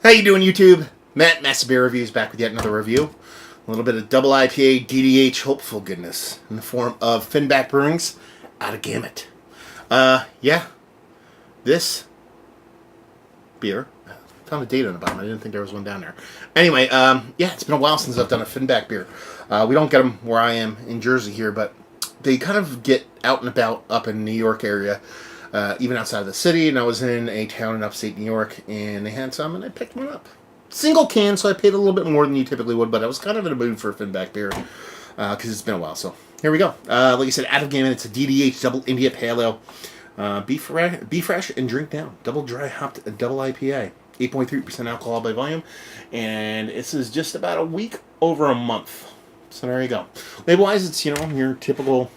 How you doing, YouTube? Matt, Massive Beer Reviews, back with yet another review. A little bit of double IPA DDH hopeful goodness in the form of Finback Brewing's out of Gamut. Yeah, this beer, I found a date on the bottom. I didn't think there was one down there. Anyway, yeah, it's been a while since I've done a Finback beer. We don't get them where I am in Jersey here, but they kind of get out and about up in New York area. Even outside of the city, and I was in a town in upstate New York, and they had some, and I picked one up. Single can, so I paid a little bit more than you typically would, but I was kind of in a mood for a Finback beer, because it's been a while, so here we go. Like I said, out of Gamut, it's a DDH Double India Pale Ale. Be fresh and drink down. Double dry hopped double IPA. 8.3% alcohol by volume, and this is just about a week over a month. So there you go. Label-wise, it's, your typical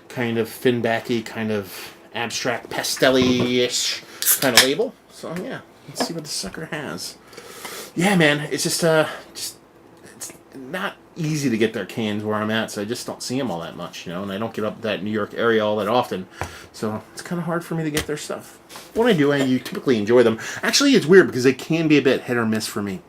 kind of Finbacky, kind of abstract pastel-ish kind of label. So yeah, let's see what the sucker has. Yeah, man, it's just it's not easy to get their cans where I'm at, so I just don't see them all that much, and I don't get up that New York area all that often, so it's kind of hard for me to get their stuff. When I do, I typically enjoy them. Actually, it's weird because they can be a bit hit or miss for me.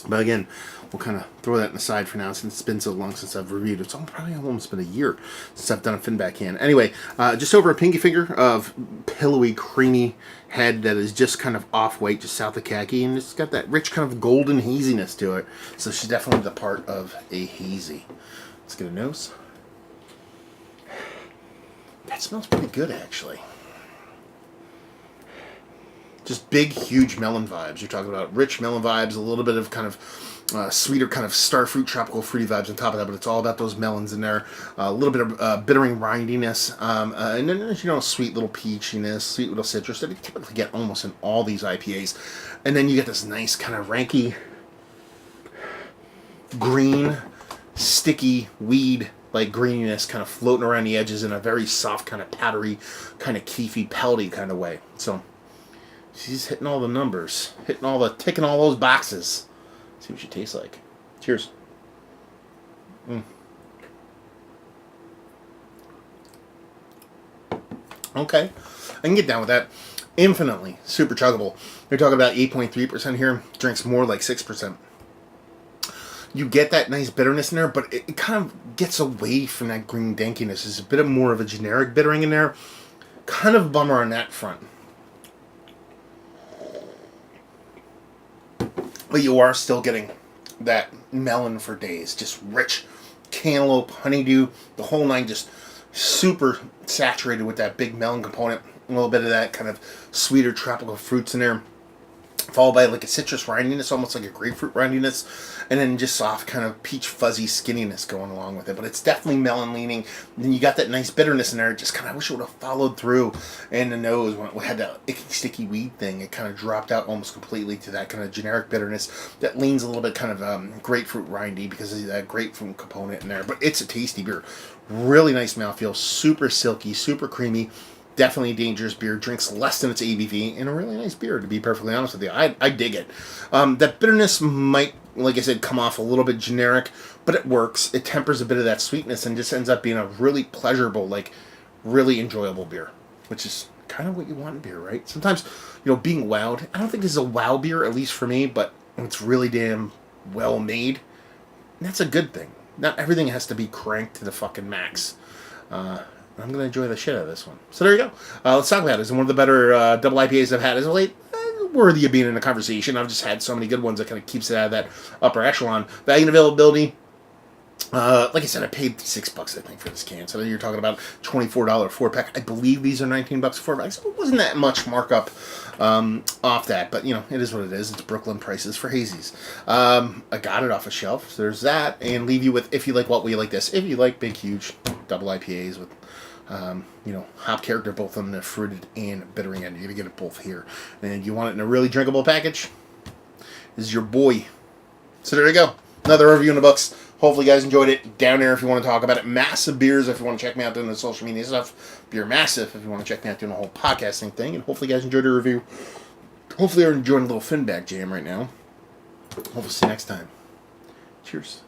But again, we'll kind of throw that aside for now since it's been so long since I've reviewed it. It's probably almost been a year since I've done a Finback can. Anyway, just over a pinky finger of pillowy, creamy head that is just kind of off-white, just south of khaki, and it's got that rich kind of golden haziness to it. So she's definitely the part of a hazy. Let's get a nose. That smells pretty good, actually. Just big, huge melon vibes. You're talking about rich melon vibes, a little bit of kind of sweeter kind of starfruit, tropical fruity vibes on top of that, but it's all about those melons in there. A little bit of bittering rindiness, and then, sweet little peachiness, sweet little citrus that you typically get almost in all these IPAs. And then you get this nice kind of ranky, green, sticky weed like greeniness kind of floating around the edges in a very soft kind of powdery, kind of keefy, pelty kind of way. So she's hitting all the numbers, ticking all those boxes. See what she tastes like. Cheers. Okay, I can get down with that. Infinitely super chuggable. You're talking about 8.3% here. Drinks more like 6%. You get that nice bitterness in there, but it kind of gets away from that green dankiness. There's a bit more of a generic bittering in there. Kind of a bummer on that front. But you are still getting that melon for days. Just rich cantaloupe, honeydew, the whole nine, just super saturated with that big melon component. A little bit of that kind of sweeter tropical fruits in there. Followed by like a citrus rindiness, almost like a grapefruit rindiness, and then just soft kind of peach fuzzy skinniness going along with it. But it's definitely melon leaning. And then you got that nice bitterness in there. Just kind of, I wish it would have followed through in the nose when it had that icky sticky weed thing. It kind of dropped out almost completely to that kind of generic bitterness that leans a little bit kind of grapefruit rindy because of that grapefruit component in there. But it's a tasty beer. Really nice mouthfeel, super silky, super creamy. Definitely a dangerous beer. Drinks less than its ABV, and a really nice beer, to be perfectly honest with you. I dig it. That bitterness might, like I said, come off a little bit generic, but it works. It tempers a bit of that sweetness and just ends up being a really pleasurable, really enjoyable beer, which is kind of what you want in beer, right? Sometimes, being wowed. I don't think this is a wow beer, at least for me, but it's really damn well made. And that's a good thing. Not everything has to be cranked to the fucking max. I'm going to enjoy the shit out of this one. So there you go. Let's talk about it. It's one of the better double IPAs I've had as of late. Worthy of being in a conversation. I've just had so many good ones that kind of keeps it out of that upper echelon. Value and availability. Like I said, I paid $6, I think, for this can. So you're talking about $24 4-pack. I believe these are $19 4-packs. So it wasn't that much markup off that. But, it is what it is. It's Brooklyn prices for hazies. I got it off a shelf. So there's that. And leave you with, if you like what we like this. If you like big, huge double IPAs with hop character both on the fruited and bittering end. You're going to get it both here. And you want it in a really drinkable package, this is your boy. So there you go. Another review in the books. Hopefully you guys enjoyed it. Down there if you want to talk about it. Massive Beers if you want to check me out doing the social media stuff. Beer Massive if you want to check me out doing the whole podcasting thing. And hopefully you guys enjoyed the review. Hopefully you're enjoying a little Finback jam right now. Hopefully see you next time. Cheers.